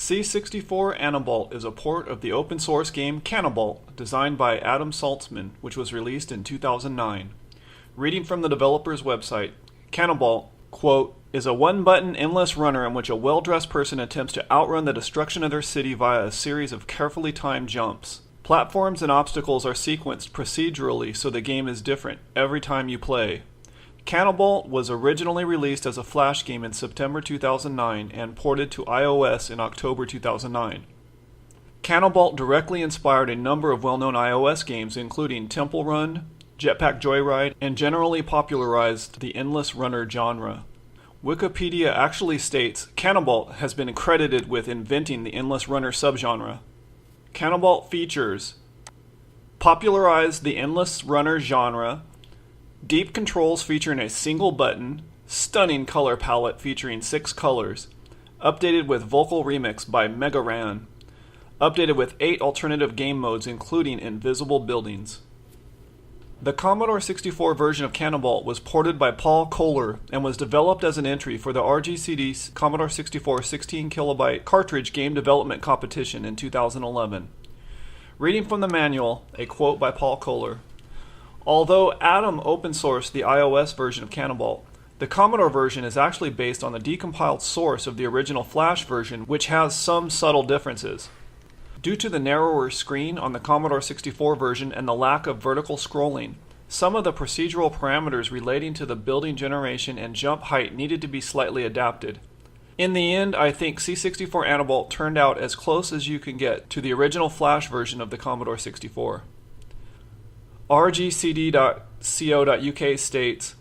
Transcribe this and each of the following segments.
C64ANABALT is a port of the open source game Canabalt, designed by Adam Saltzman, which was released in 2009. Reading from the developer's website, Canabalt, quote, is a one-button endless runner in which a well-dressed person attempts to outrun the destruction of their city via a series of carefully timed jumps. Platforms and obstacles are sequenced procedurally, so the game is different every time you play. Canabalt was originally released as a Flash game in September 2009 and ported to iOS in October 2009. Canabalt directly inspired a number of well-known iOS games, including Temple Run, Jetpack Joyride, and generally popularized the endless runner genre. Wikipedia actually states Canabalt has been credited with inventing the endless runner subgenre. Canabalt features popularized the endless runner genre, deep controls featuring a single button, stunning color palette featuring 6 colors, updated with vocal remix by Mega Ran, updated with 8 alternative game modes including invisible buildings. The Commodore 64 version of Canabalt was ported by Paul Kohler and was developed as an entry for the RGCD Commodore 64 16KB cartridge game development competition in 2011. Reading from the manual, a quote by Paul Kohler. Although Adam open-sourced the iOS version of Canabalt, the Commodore version is actually based on the decompiled source of the original Flash version, which has some subtle differences. Due to the narrower screen on the Commodore 64 version and the lack of vertical scrolling, some of the procedural parameters relating to the building generation and jump height needed to be slightly adapted. In the end, I think C64ANABALT turned out as close as you can get to the original Flash version of the Commodore 64. RGCD.co.uk states,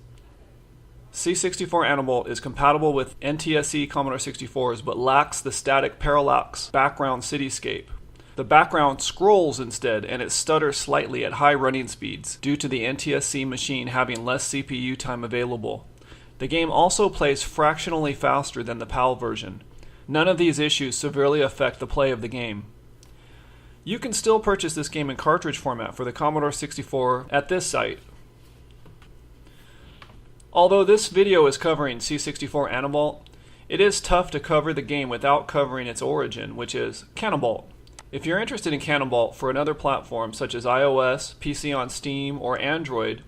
C64ANABALT is compatible with NTSC Commodore 64s but lacks the static parallax background cityscape. The background scrolls instead, and it stutters slightly at high running speeds due to the NTSC machine having less CPU time available. The game also plays fractionally faster than the PAL version. None of these issues severely affect the play of the game. You can still purchase this game in cartridge format for the Commodore 64 at this site. Although this video is covering C64ANABALT, it is tough to cover the game without covering its origin, which is Canabalt. If you're interested in Canabalt for another platform such as iOS, PC on Steam, or Android,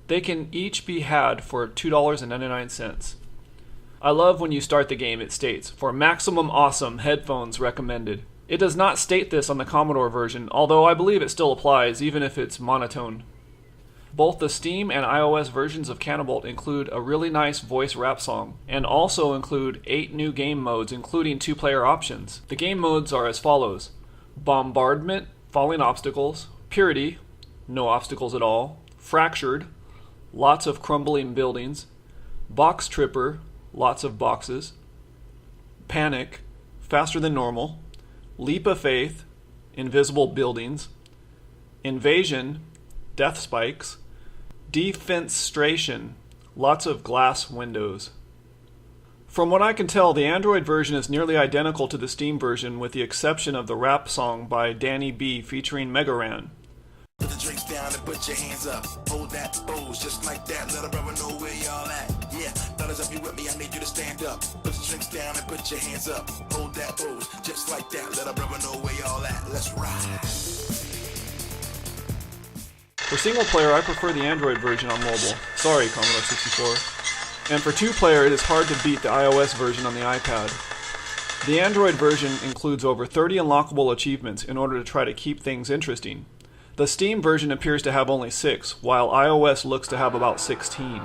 they can each be had for $2.99. I love when you start the game it states, for maximum awesome, headphones recommended. It does not state this on the Commodore version, although I believe it still applies even if it's monotone. Both the Steam and iOS versions of Canabalt include a really nice voice rap song, and also include 8 new game modes including 2-player options. The game modes are as follows: Bombardment, Falling Obstacles, Purity, no obstacles at all, Fractured, lots of crumbling buildings, Box Tripper, lots of boxes, Panic, faster than normal, Leap of Faith, invisible buildings, Invasion, death spikes, Defenstration, lots of glass windows. From what I can tell, the Android version is nearly identical to the Steam version with the exception of the rap song by Danny B featuring Mega Ran. Put the drinks down and put your hands up. Hold that pose just like that. Let a brother know where y'all at. Yeah, fellas, if you with me, I need you to stand up. Put the drinks down and put your hands up. Hold that pose just like that. Let a brother know where y'all at. Let's ride. For single player, I prefer the Android version on mobile. Sorry, Commodore 64. And for 2-player, it is hard to beat the iOS version on the iPad. The Android version includes over 30 unlockable achievements in order to try to keep things interesting. The Steam version appears to have only 6, while iOS looks to have about 16.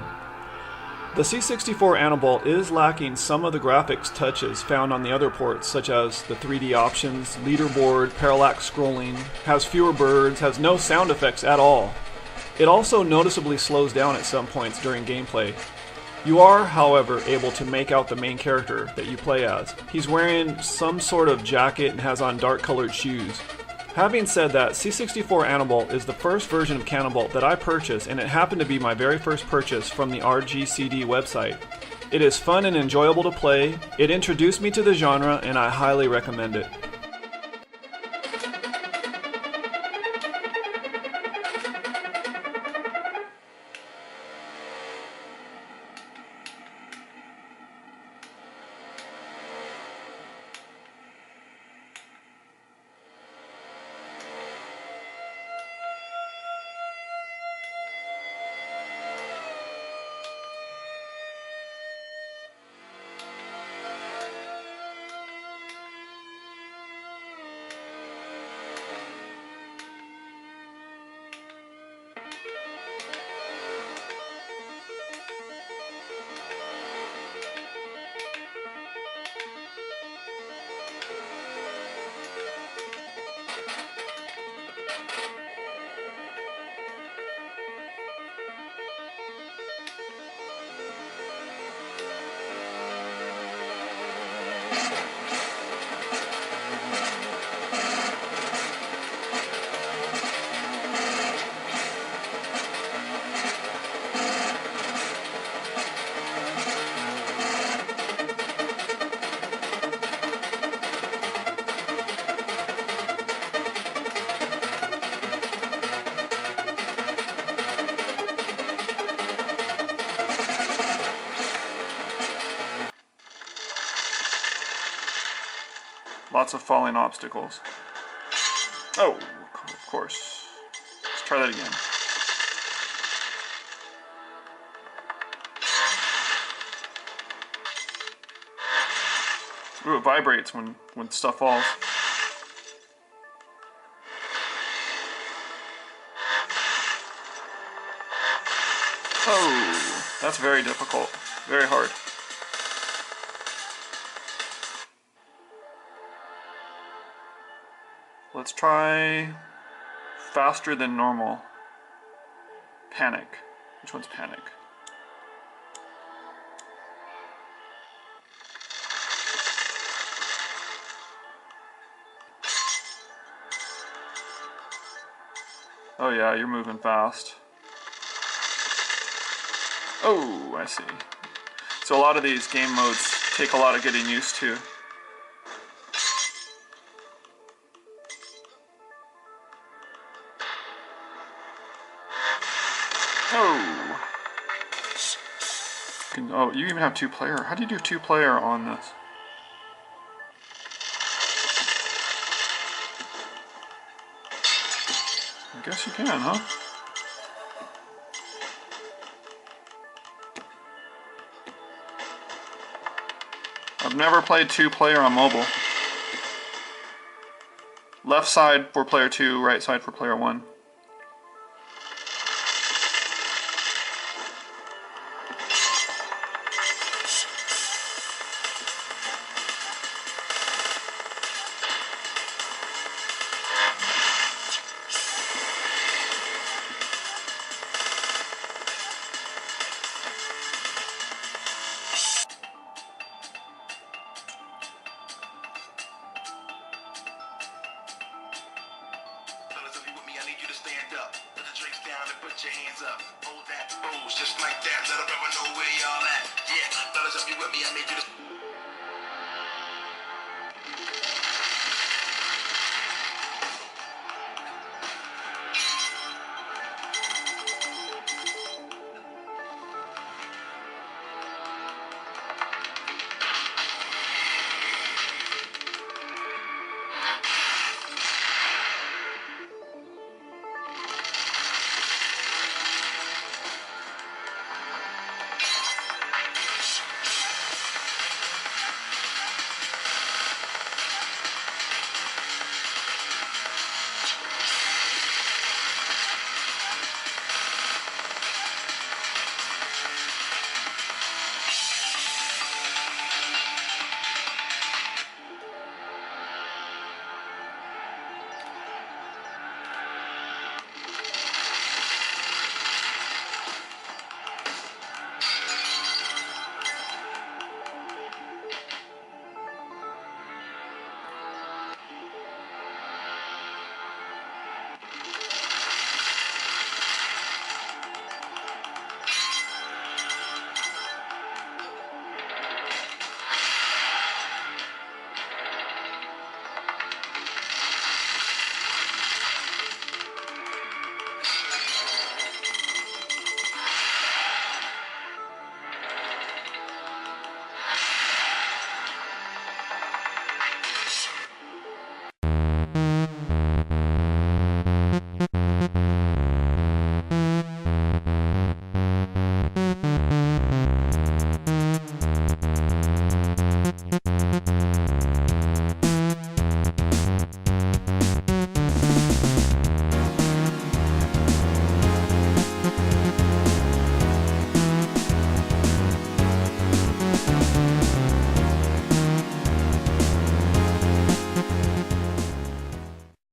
The C64ANABALT is lacking some of the graphics touches found on the other ports, such as the 3D options, leaderboard, parallax scrolling, has fewer birds, has no sound effects at all. It also noticeably slows down at some points during gameplay. You are, however, able to make out the main character that you play as. He's wearing some sort of jacket and has on dark-colored shoes. Having said that, C64ANABALT is the first version of Canabalt that I purchased, and it happened to be my very first purchase from the RGCD website. It is fun and enjoyable to play, it introduced me to the genre, and I highly recommend it. Lots of falling obstacles. Oh, of course. Let's try that again. Ooh, it vibrates when stuff falls. Oh, that's very difficult. Very hard. Let's try faster than normal. Panic. Which one's panic? Oh yeah, you're moving fast. Oh, I see. So a lot of these game modes take a lot of getting used to. Oh. Oh, you even have two-player. How do you do two-player on this? I guess you can, huh? I've never played two-player on mobile. Left side for player 2, right side for player 1. Fellas, if you with me, I need you to stand up. Put the drinks down and put your hands up. Hold that pose just like that. Let them never know where y'all at. Yeah, fellas, if you with me, I need you to